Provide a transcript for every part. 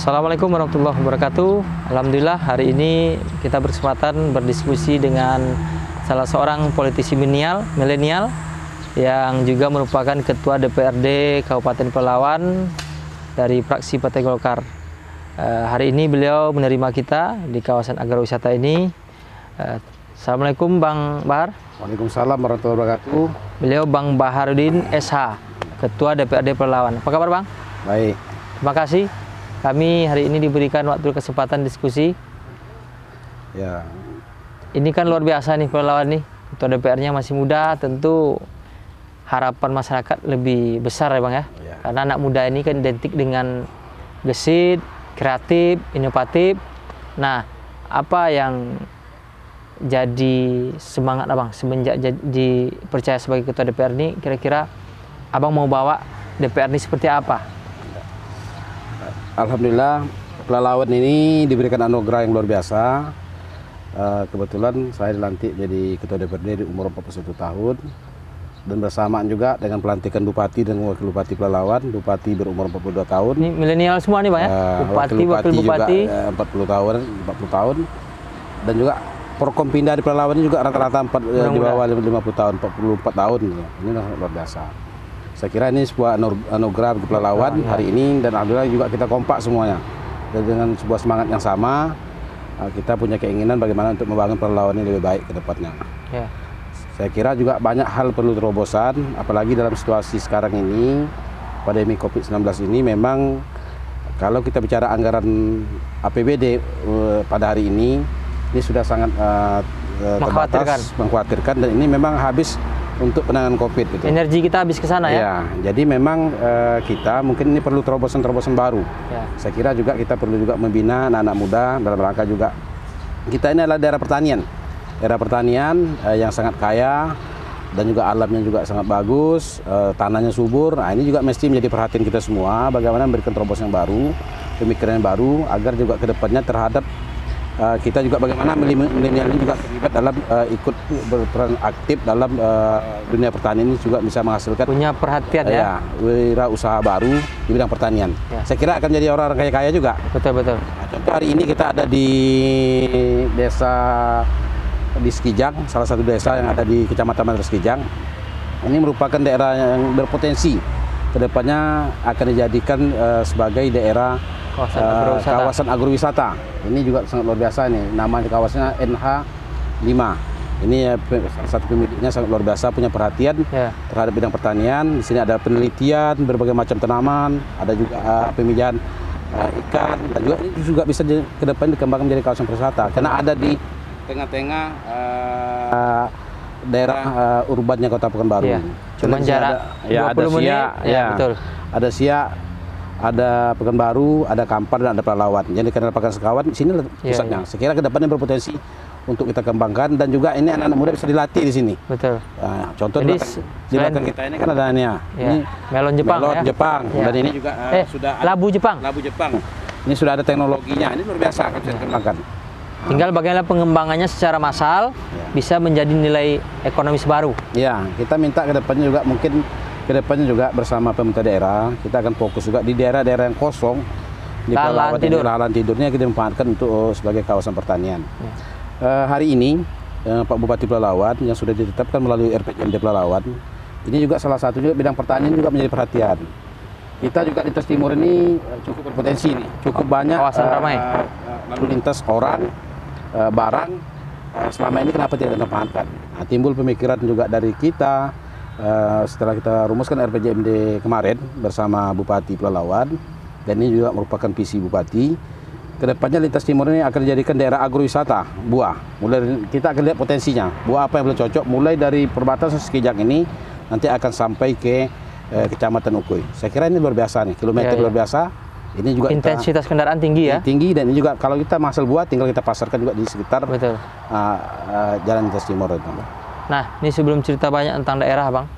Assalamualaikum warahmatullahi wabarakatuh. Alhamdulillah hari ini kita berkesempatan berdiskusi dengan salah seorang politisi milenial yang juga merupakan Ketua DPRD Kabupaten Pelalawan dari fraksi Partai Golkar. Hari ini beliau menerima kita di kawasan agrowisata ini. Assalamualaikum Bang Bahar. Waalaikumsalam warahmatullahi wabarakatuh. Beliau Bang Baharudin SH, Ketua DPRD Pelalawan. Apa kabar Bang? Baik. Terima kasih. Kami hari ini diberikan waktu kesempatan diskusi. Ya. Ini kan luar biasa nih Pelalawan nih. Ketua DPR-nya masih muda, tentu harapan masyarakat lebih besar ya Bang ya. Ya. Karena anak muda ini kan identik dengan gesit, kreatif, inovatif. Nah, apa yang jadi semangat Abang semenjak dipercaya sebagai Ketua DPR ini, kira-kira Abang mau bawa DPR ini seperti apa? Alhamdulillah Pelalawan ini diberikan anugerah yang luar biasa. Kebetulan saya dilantik jadi Ketua DPRD di umur 41 tahun. Dan bersamaan juga dengan pelantikan Bupati dan Wakil Bupati Pelalawan. Bupati berumur 42 tahun. Ini milenial semua nih Pak ya? Wakil Bupati juga 40 tahun. Dan juga Porkompinda di Pelalawan ini juga rata-rata di bawah 50 tahun, 44 tahun. Ini luar biasa. Saya kira ini sebuah anugerah bagi Pelalawan hari ini, dan alhamdulillah juga kita kompak semuanya. Dan dengan sebuah semangat yang sama, kita punya keinginan bagaimana untuk membangun Pelalawan ini lebih baik ke depannya. Ya. Saya kira juga banyak hal perlu terobosan, apalagi dalam situasi sekarang ini, pandemi COVID-19 ini memang kalau kita bicara anggaran APBD pada hari ini sudah sangat terbatas, mengkhawatirkan, dan ini memang habis untuk penanganan COVID gitu. Energi kita habis ke sana ya? Ya, jadi memang kita mungkin ini perlu terobosan-terobosan baru. Ya. Saya kira juga kita perlu juga membina anak-anak muda dalam rangka juga kita ini adalah daerah pertanian. Daerah pertanian yang sangat kaya dan juga alamnya juga sangat bagus, tanahnya subur. Nah, ini juga mesti menjadi perhatian kita semua bagaimana memberikan terobosan yang baru, pemikiran yang baru agar juga ke depannya terhadap kita juga bagaimana milenial ini juga terlibat dalam ikut berperan aktif dalam dunia pertanian ini juga bisa menghasilkan punya perhatian ya wirausaha baru di bidang pertanian. Ya. Saya kira akan jadi orang kaya-kaya juga. Betul. Nah, contoh hari ini kita ada di desa di Sekijang, salah satu desa yang ada di Kecamatan Mandar Sekijang. Ini merupakan daerah yang berpotensi kedepannya akan dijadikan sebagai daerah kawasan agrowisata. Ini juga sangat luar biasa nih. Namanya kawasannya NH5. Ini ya, salah satu pemiliknya sangat luar biasa, punya perhatian terhadap bidang pertanian. Di sini ada penelitian berbagai macam tanaman, ada juga pemijahan ikan, dan juga ini juga bisa ke depan dikembangkan menjadi kawasan wisata karena ada di tengah-tengah daerah urbannya Kota Pekanbaru. Ya. Cuma jarak 20 menit. Betul. Ada Siak, ada Pekanbaru, ada Kampar, dan ada Pelalawan. Jadi karena Pekan Sekawan di sini pusatnya. Saya kira ke depannya berpotensi untuk kita kembangkan, dan juga ini anak-anak muda bisa dilatih di sini. Betul. Nah, contoh di belakang kita ini kan ada ini melon Jepang. Jepang. Ya. Dan ini juga sudah labu Jepang. Ini sudah ada teknologinya. Ini luar biasa akan bisa dikembangkan. Tinggal bagaimana pengembangannya secara massal bisa menjadi nilai ekonomis baru. Ya, kita minta ke depannya juga mungkin kedepannya juga bersama pemerintah daerah kita akan fokus juga di daerah-daerah yang kosong di lahan tidurnya kita memanfaatkan untuk sebagai kawasan pertanian. Hari ini Pak Bupati Pelalawan yang sudah ditetapkan melalui RPJMD Pelalawan ini juga salah satu juga bidang pertanian juga menjadi perhatian. Kita juga di Tes Timur ini cukup berpotensi nih, cukup banyak kawasan ramai lalu lintas orang, barang. Selama ini kenapa tidak dimanfaatkan? Nah, timbul pemikiran juga dari kita. Setelah kita rumuskan RPJMD kemarin bersama Bupati Pelalawan, dan ini juga merupakan visi Bupati, kedepannya Lintas Timur ini akan dijadikan daerah agrowisata buah. Mulai kita akan lihat potensinya, buah apa yang boleh cocok, mulai dari perbatasan Sekijang ini nanti akan sampai ke Kecamatan Ukui. Saya kira ini luar biasa nih, kilometer luar biasa. Ini juga intensitas kendaraan tinggi ya? Tinggi, dan ini juga kalau kita menghasil buah tinggal kita pasarkan juga di sekitar Jalan Lintas Timur itu. Nah, ini sebelum cerita banyak tentang daerah, Bang,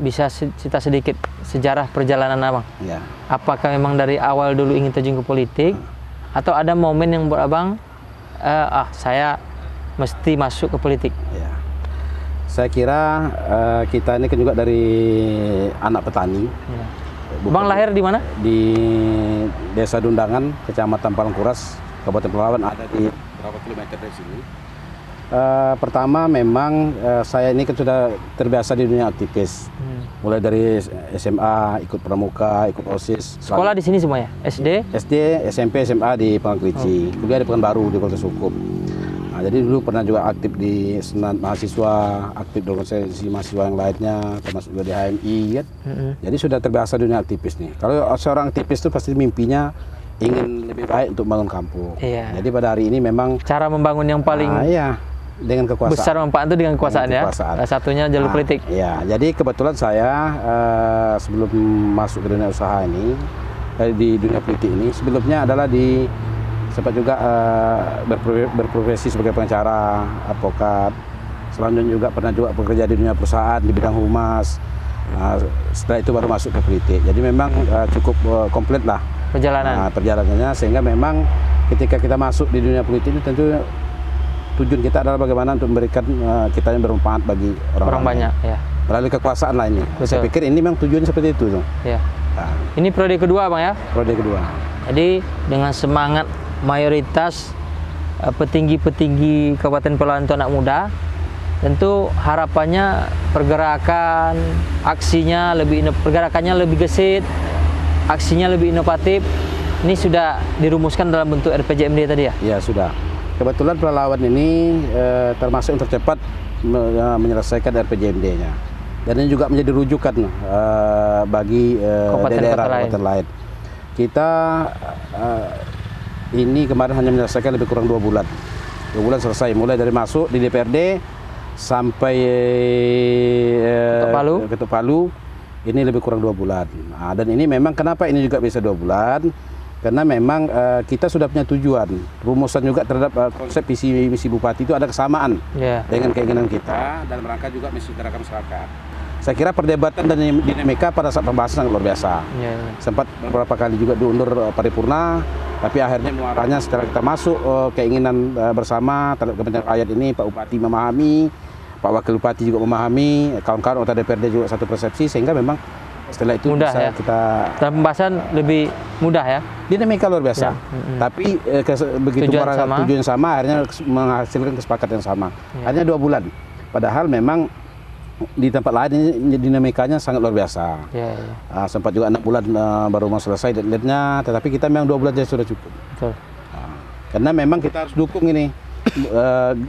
bisa cerita sedikit sejarah perjalanan Abang. Ya. Apakah memang dari awal dulu ingin terjun ke politik, atau ada momen yang buat Abang saya mesti masuk ke politik? Ya. Saya kira kita ini kan juga dari anak petani. Ya. Bang lahir di mana? Di Desa Dundangan, Kecamatan Palangkuras, Kabupaten Pelalawan, ada di berapa kilometer dari sini. Pertama memang saya ini kan sudah terbiasa di dunia aktivis. Mulai dari SMA, ikut pramuka, ikut OSIS. Sekolah di sini semua ya? SD? SD, SMP, SMA di Pangkrici. Kuliah di Pekanbaru di Fakultas Hukum. Nah, jadi dulu pernah juga aktif di Senat Mahasiswa, aktif di organisasi mahasiswa yang lainnya, termasuk juga di HMI kan. Jadi sudah terbiasa dunia aktivis nih. Kalau seorang aktivis itu pasti mimpinya ingin lebih baik untuk membangun kampung. Iya. Jadi pada hari ini memang cara membangun yang paling iya, dengan kekuasaan. Besar manfaat itu dengan kekuasaan, kekuasaan. Ya. Satunya jalur politik. Ya, jadi kebetulan saya sebelum masuk ke dunia usaha ini, di dunia politik ini, sebelumnya adalah sempat juga berprofesi sebagai pengacara, advokat. Selanjutnya juga pernah juga bekerja di dunia perusahaan di bidang humas. Setelah itu baru masuk ke politik. Jadi memang cukup komplit lah perjalanannya, sehingga memang ketika kita masuk di dunia politik ini tentu tujuan kita adalah bagaimana untuk memberikan kita yang bermanfaat bagi orang banyak. Ya. Melalui kekuasaan lah ini. Betul. Saya pikir ini memang tujuannya seperti itu. Ya. Nah. Ini periode kedua Bang ya? Periode kedua. Jadi dengan semangat mayoritas petinggi-petinggi Kabupaten Pelalawan itu anak muda, tentu harapannya pergerakannya lebih gesit, aksinya lebih inovatif. Ini sudah dirumuskan dalam bentuk RPJMD tadi ya? Ya sudah. Kebetulan Pelalawan ini termasuk yang tercepat menyelesaikan RPJMD-nya. Dan ini juga menjadi rujukan bagi daerah kabupaten lain. Kita ini kemarin hanya menyelesaikan lebih kurang 2 bulan. 2 bulan selesai, mulai dari masuk di DPRD sampai Ketuk Palu, ini lebih kurang 2 bulan. Nah, dan ini memang kenapa ini juga bisa 2 bulan? Karena memang kita sudah punya tujuan, rumusan juga terhadap konsep misi bupati itu ada kesamaan dengan keinginan kita dalam rangka juga misi gerakan masyarakat. Saya kira perdebatan dan dinamika pada saat pembahasan sangat luar biasa. Sempat beberapa kali juga diundur paripurna, tapi akhirnya muaranya setelah kita masuk keinginan bersama terhadap kepentingan rakyat ini, Pak Bupati memahami, Pak Wakil Bupati juga memahami, kawan-kawan anggota DPRD juga satu persepsi, sehingga memang setelah itu mudah, bisa kita dalam pembahasan lebih mudah ya. Dinamika luar biasa. Tapi begitu tujuan sama, akhirnya menghasilkan kesepakatan yang sama. Hanya 2 bulan. Padahal memang di tempat lain ini dinamikanya sangat luar biasa. Sempat juga 6 bulan baru mau selesai deadline-nya, tetapi kita memang 2 bulan saja sudah cukup. Betul. Karena memang kita harus dukung ini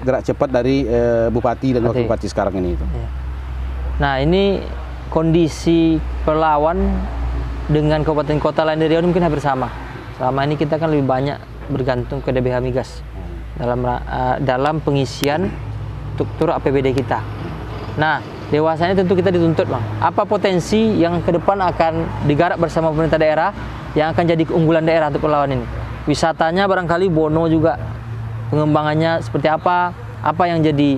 gerak cepat dari Bupati dan Wakil Bupati sekarang ini. Nah, ini kondisi Pelalawan dengan kabupaten kota lain di Riau mungkin hampir sama. Selama ini kita kan lebih banyak bergantung ke DBH Migas dalam pengisian struktur APBD kita. Nah, dewasanya tentu kita dituntut Bang. Apa potensi yang ke depan akan digarap bersama pemerintah daerah yang akan jadi keunggulan daerah untuk Pelalawan ini? Wisatanya barangkali Bono juga, pengembangannya seperti apa? Apa yang jadi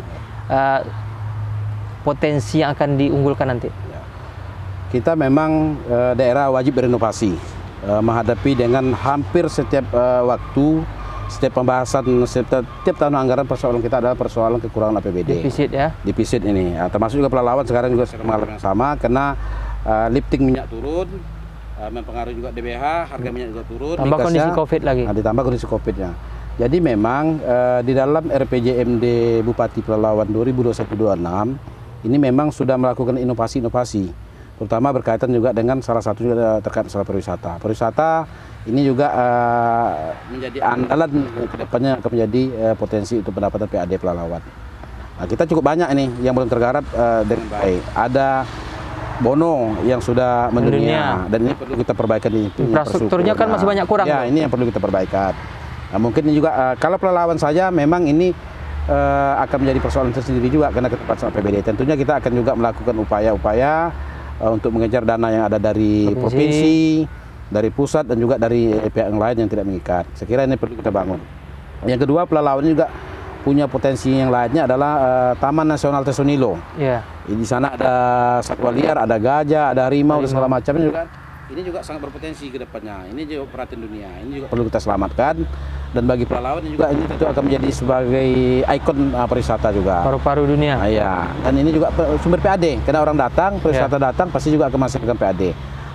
potensi yang akan diunggulkan nanti? Kita memang daerah wajib berinovasi, menghadapi dengan hampir setiap waktu, setiap pembahasan, setiap tahun anggaran persoalan kita adalah persoalan kekurangan APBD. Defisit ya? Defisit ini, termasuk juga Pelalawan sekarang juga mengalami yang sama, karena lifting minyak turun, mempengaruhi juga DBH, harga minyak juga turun. Tambah kondisi COVID lagi. Ditambah kondisi COVID-nya. Jadi memang di dalam RPJMD Bupati Pelalawan 2021-2026 ini memang sudah melakukan inovasi-inovasi, terutama berkaitan juga dengan salah satunya terkait masalah pariwisata. Pariwisata ini juga menjadi andalan kedepannya akan menjadi potensi untuk pendapatan PAD Pelalawan. Nah, kita cukup banyak ini yang belum tergarap dengan baik. Ada Bono yang sudah mendunia dan ini perlu kita perbaikan. Infrastrukturnya kan masih banyak kurang. Ya, ini yang perlu kita perbaikan. Nah, mungkin ini juga kalau Pelalawan saja memang ini akan menjadi persoalan tersendiri juga karena keterbatasan APBD. Tentunya kita akan juga melakukan upaya-upaya untuk mengejar dana yang ada dari provinsi, dari pusat dan juga dari pihak yang lain yang tidak mengikat. Saya kira ini perlu kita bangun. Yang kedua, Pelalawan juga punya potensi yang lainnya adalah Taman Nasional Tesonilo. Di sana ada satwa liar, ada gajah, ada harimau dan segala macamnya juga. ini juga sangat berpotensi ke depannya. Ini juga perhatian dunia. Ini juga perlu kita selamatkan. Dan bagi pelalawan juga ini tentu akan menjadi sebagai ikon pariwisata juga. Paru-paru dunia. Iya. Dan ini juga sumber PAD. Karena orang datang, pariwisata datang, pasti juga akan menghasilkan PAD.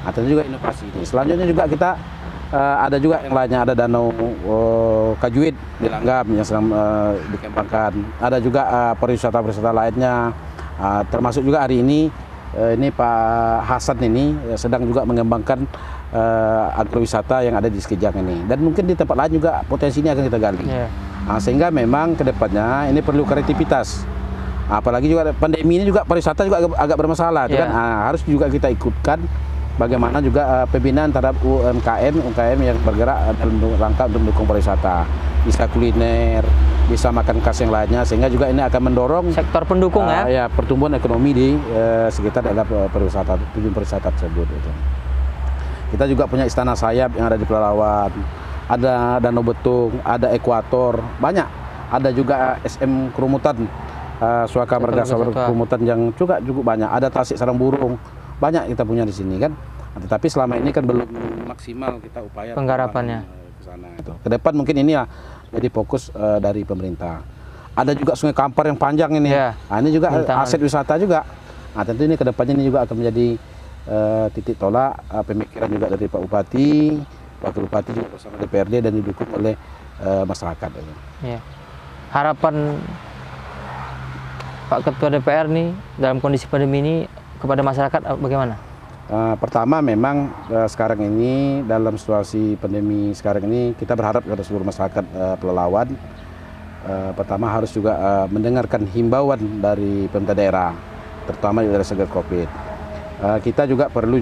Nah, tentu juga inovasi ini. Selanjutnya juga kita ada juga yang lainnya, ada danau Kajuit di Langgam yang sedang dikembangkan. Ada juga pariwisata-pariwisata lainnya. Termasuk juga hari ini Pak Hasan ini sedang juga mengembangkan agrowisata yang ada di Sekejang ini, dan mungkin di tempat lain juga potensi ini akan kita gali. Nah, sehingga memang kedepannya ini perlu kreativitas, apalagi juga pandemi ini juga pariwisata juga agak bermasalah, kan? Harus juga kita ikutkan bagaimana juga pembinaan terhadap UMKM yang bergerak dalam rangka untuk mendukung pariwisata, bisa kuliner, bisa makan khas yang lainnya, sehingga juga ini akan mendorong sektor pendukung ya pertumbuhan ekonomi di sekitar daerah pariwisata, tujuan pariwisata tersebut. Gitu. Kita juga punya Istana Sayap yang ada di Pelalawan, ada Danau Betung, ada Ekuator, banyak. Ada juga SM Kerumutan, Suaka Marga Kerumutan yang juga cukup banyak. Ada Tasik Sarang Burung, banyak kita punya di sini kan. Tetapi selama ini kan belum maksimal kita upaya penggarapannya ke sana. Gitu. Ke depan mungkin ini ya jadi fokus dari pemerintah. Ada juga Sungai Kampar yang panjang ini. Nah, ini juga aset wisata juga. Nah, tentu ini ke depannya ini juga akan menjadi titik tolak pemikiran juga dari Pak Bupati, Wakil Bupati juga bersama DPRD dan didukung oleh masyarakat. Ya. Harapan Pak Ketua DPR nih dalam kondisi pandemi ini kepada masyarakat bagaimana? Pertama memang sekarang ini dalam situasi pandemi sekarang ini kita berharap kepada seluruh masyarakat Pelalawan pertama harus juga mendengarkan himbauan dari pemerintah daerah, terutama dari segi COVID. Kita juga perlu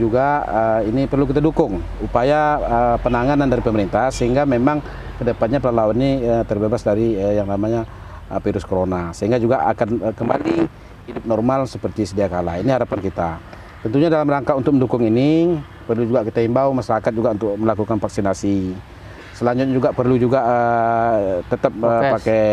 ini perlu kita dukung upaya penanganan dari pemerintah sehingga memang kedepannya Pelalawan ini terbebas dari yang namanya virus corona, sehingga juga akan kembali hidup normal seperti sedia kala. Ini harapan kita. Tentunya dalam rangka untuk mendukung ini perlu juga kita himbau masyarakat juga untuk melakukan vaksinasi. Selanjutnya juga perlu juga tetap pakai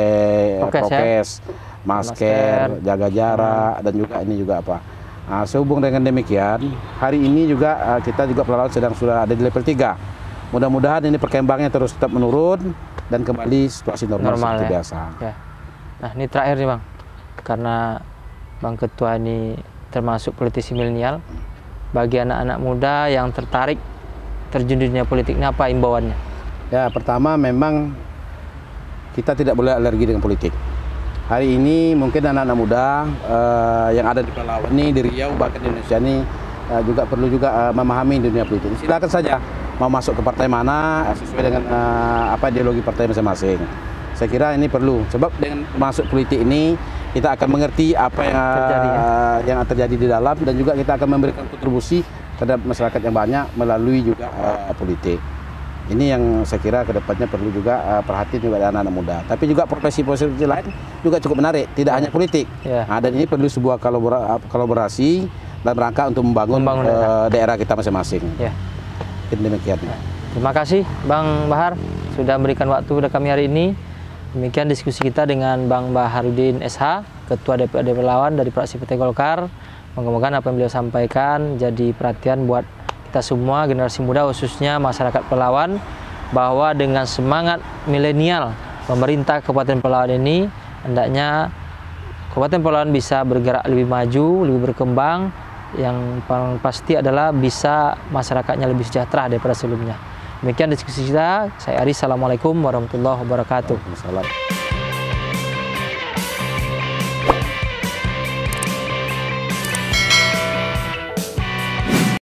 prokes, masker, jaga jarak, dan juga ini juga apa. Nah, sehubung dengan demikian, hari ini juga kita juga Pelalawan sudah ada di level 3. Mudah-mudahan ini perkembangannya terus tetap menurun dan kembali situasi normal seperti biasa. Ya. Nah, ini terakhir nih Bang, karena Bang Ketua ini termasuk politisi milenial, bagi anak-anak muda yang tertarik terjun di dunia politik, ini apa imbauannya? Ya, pertama memang kita tidak boleh alergi dengan politik. Hari ini mungkin anak-anak muda yang ada di Pelalawan ini, di Riau, bahkan di Indonesia ini juga perlu juga memahami dunia politik. Silakan saja mau masuk ke partai mana sesuai dengan ideologi partai masing-masing. Saya kira ini perlu, sebab dengan masuk politik ini kita akan mengerti apa yang terjadi di dalam, dan juga kita akan memberikan kontribusi terhadap masyarakat yang banyak melalui juga politik. Ini yang saya kira kedepannya perlu juga perhatian juga dari anak-anak muda. Tapi juga profesi-profesi lain juga cukup menarik, tidak hanya politik. Nah, dan ini perlu sebuah kolaborasi dalam rangka untuk membangun daerah kita masing-masing. Demikian. Terima kasih Bang Bahar sudah memberikan waktu kepada kami hari ini. Demikian diskusi kita dengan Bang Baharudin SH, Ketua DPRD Pelalawan dari fraksi Partai Golkar. Moga-moga apa yang beliau sampaikan jadi perhatian buat kita semua, generasi muda khususnya masyarakat Pelalawan, bahwa dengan semangat milenial pemerintah Kabupaten Pelalawan ini, hendaknya Kabupaten Pelalawan bisa bergerak lebih maju, lebih berkembang. Yang paling pasti adalah bisa masyarakatnya lebih sejahtera daripada sebelumnya. Demikian diskusi kita. Saya Aris. Assalamualaikum warahmatullahi wabarakatuh. Waalaikumsalam.